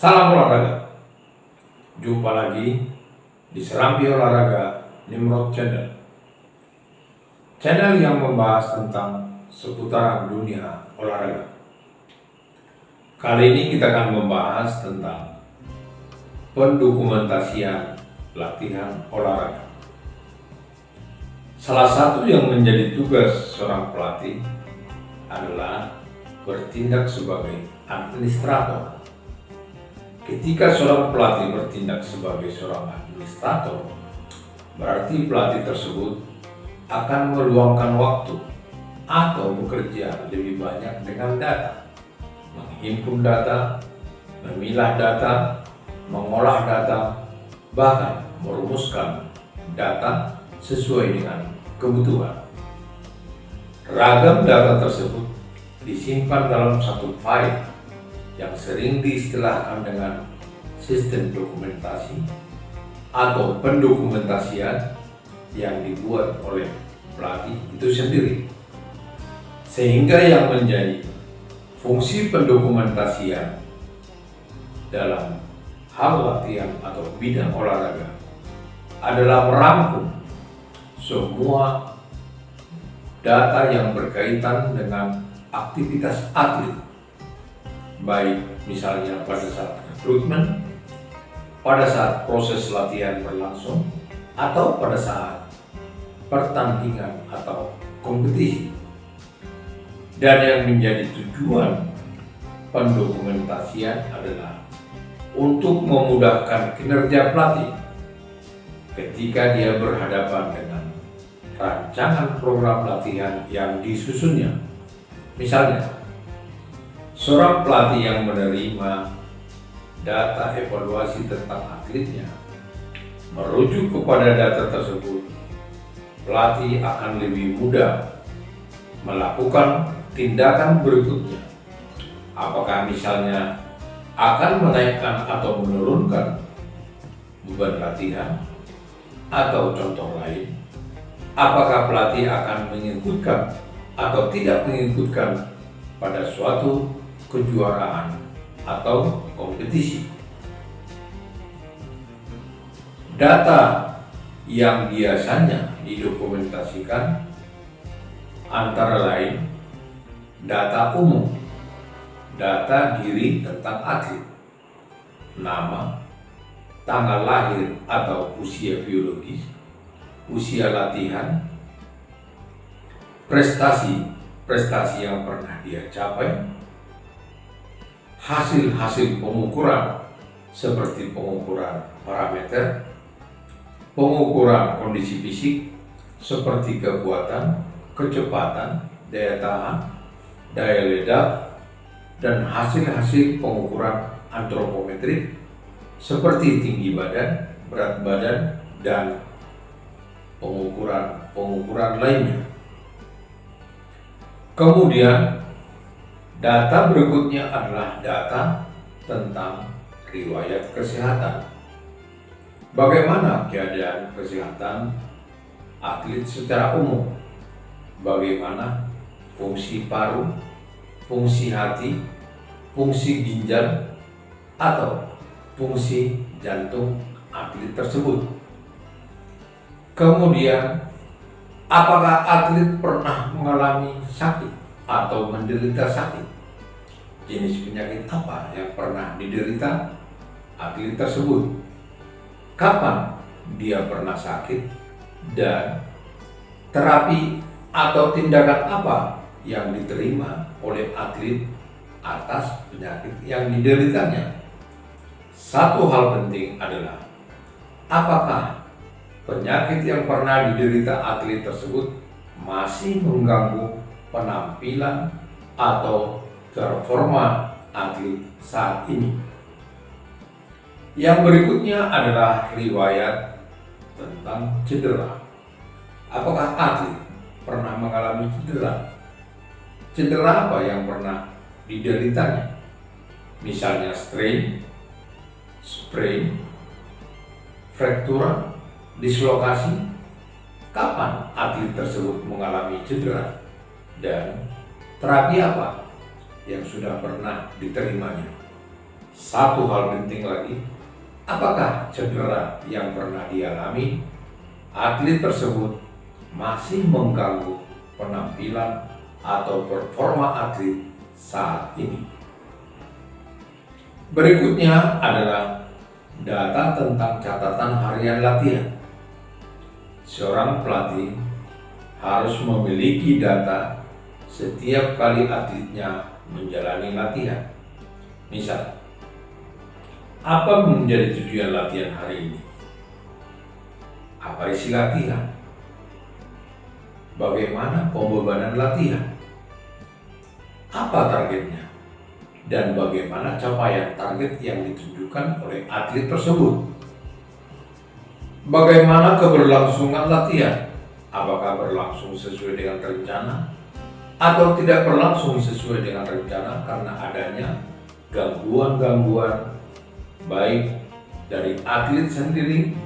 Salam olahraga. Jumpa lagi di Serambi Olahraga Nimrod Channel. Channel yang membahas tentang seputaran dunia olahraga. Kali ini kita akan membahas tentang pendokumentasian latihan olahraga. Salah satu yang menjadi tugas seorang pelatih adalah bertindak sebagai administrator. Ketika seorang pelatih bertindak sebagai seorang administrator, berarti pelatih tersebut akan meluangkan waktu atau bekerja lebih banyak dengan data, menghimpun data, memilah data, mengolah data, bahkan merumuskan data sesuai dengan kebutuhan. Ragam data tersebut disimpan dalam satu file yang sering diistilahkan dengan sistem dokumentasi atau pendokumentasian yang dibuat oleh pelatih itu sendiri. Sehingga yang menjadi fungsi pendokumentasian dalam hal latihan atau bidang olahraga adalah merangkum semua data yang berkaitan dengan aktivitas atlet, baik misalnya pada saat rekrutmen, pada saat proses latihan berlangsung, atau pada saat pertandingan atau kompetisi. Dan yang menjadi tujuan pendokumentasian adalah untuk memudahkan kinerja pelatih ketika dia berhadapan dengan rancangan program latihan yang disusunnya. Misalnya, seorang pelatih yang menerima data evaluasi tentang atletnya, merujuk kepada data tersebut, pelatih akan lebih mudah melakukan tindakan berikutnya. Apakah misalnya akan menaikkan atau menurunkan beban latihan, atau contoh lain, apakah pelatih akan mengikutkan atau tidak mengikutkan pada suatu kejuaraan atau kompetisi. Data yang biasanya didokumentasikan antara lain data umum, data diri tentang atlet, nama, tanggal lahir atau usia biologis, usia latihan, prestasi yang pernah dia capai, hasil pengukuran seperti pengukuran parameter, pengukuran kondisi fisik seperti kekuatan, kecepatan, daya tahan, daya ledak, dan hasil pengukuran antropometrik seperti tinggi badan, berat badan, dan pengukuran lainnya. Kemudian data berikutnya adalah data tentang riwayat kesehatan. Bagaimana keadaan kesehatan atlet secara umum? Bagaimana fungsi paru, fungsi hati, fungsi ginjal, atau fungsi jantung atlet tersebut? Kemudian, apakah atlet pernah mengalami sakit atau menderita sakit? Jenis penyakit apa yang pernah diderita atlet tersebut? Kapan dia pernah sakit? Dan terapi atau tindakan apa yang diterima oleh atlet atas penyakit yang dideritanya? Satu hal penting adalah apakah penyakit yang pernah diderita atlet tersebut masih mengganggu penampilan atau performa atlet saat ini. Yang berikutnya adalah riwayat tentang cedera. Apakah atlet pernah mengalami cedera? Cedera apa yang pernah dideritanya? Misalnya strain, sprain, fraktura, dislokasi. Kapan atlet tersebut mengalami cedera? Dan terapi apa yang sudah pernah diterimanya? satu hal penting lagi, apakah cedera yang pernah dialami atlet tersebut masih mengganggu penampilan atau performa atlet saat ini. Berikutnya adalah data tentang catatan harian latihan. Seorang pelatih harus memiliki data setiap kali atletnya menjalani latihan. Misal, apa menjadi tujuan latihan hari ini? Apa isi latihan? Bagaimana pembebanan latihan? Apa targetnya? Dan bagaimana capaian target yang ditunjukkan oleh atlet tersebut? Bagaimana keberlangsungan latihan? Apakah berlangsung sesuai dengan rencana atau tidak berlangsung sesuai dengan rencana karena adanya gangguan-gangguan baik dari atlet sendiri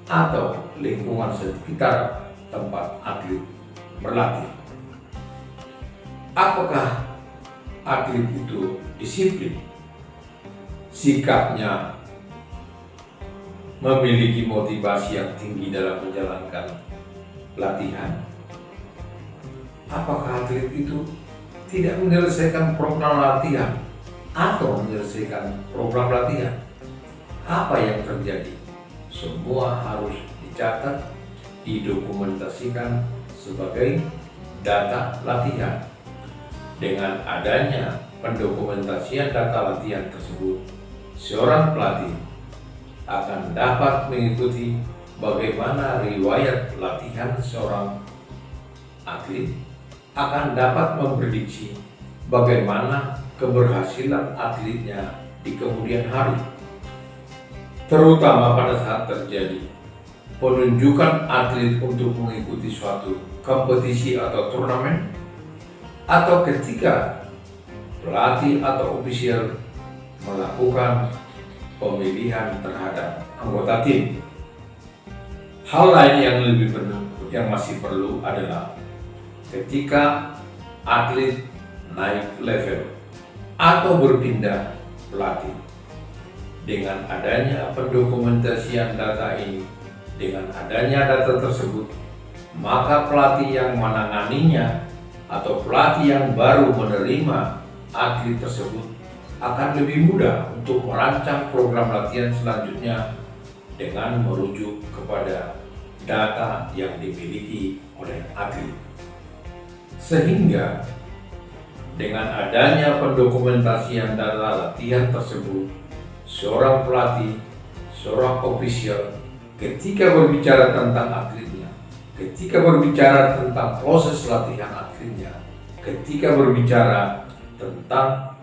atau lingkungan sekitar tempat atlet berlatih. Apakah atlet itu disiplin? Sikapnya memiliki motivasi yang tinggi dalam menjalankan latihan? Apakah atlet itu tidak menyelesaikan program latihan atau menyelesaikan program latihan? Apa yang terjadi? Semua harus dicatat, didokumentasikan sebagai data latihan. Dengan adanya pendokumentasian data latihan tersebut, seorang pelatih akan dapat mengikuti bagaimana riwayat latihan seorang atlet, akan dapat memprediksi bagaimana keberhasilan atletnya di kemudian hari, terutama pada saat terjadi penunjukan atlet untuk mengikuti suatu kompetisi atau turnamen, atau ketika pelatih atau ofisial melakukan pemilihan terhadap anggota tim. Hal lain yang masih perlu adalah ketika atlet naik level atau berpindah pelatih. Dengan adanya pendokumentasian data ini, dengan adanya data tersebut, maka pelatih yang menanganinya atau pelatih yang baru menerima atlet tersebut akan lebih mudah untuk merancang program latihan selanjutnya dengan merujuk kepada data yang dimiliki oleh atlet. Sehingga dengan adanya pendokumentasian data latihan tersebut, seorang pelatih, seorang ofisial ketika berbicara tentang atletnya, ketika berbicara tentang proses latihan atletnya, ketika berbicara tentang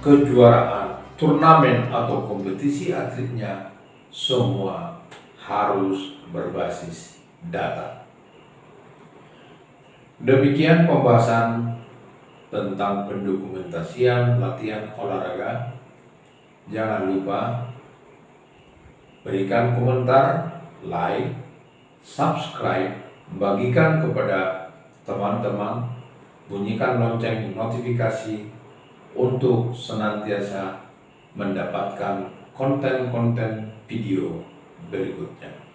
kejuaraan, turnamen atau kompetisi atletnya, semua harus berbasis data. Demikian pembahasan tentang pendokumentasian latihan olahraga. Jangan lupa berikan komentar, like, subscribe, bagikan kepada teman-teman, bunyikan lonceng notifikasi untuk senantiasa mendapatkan konten-konten video berikutnya.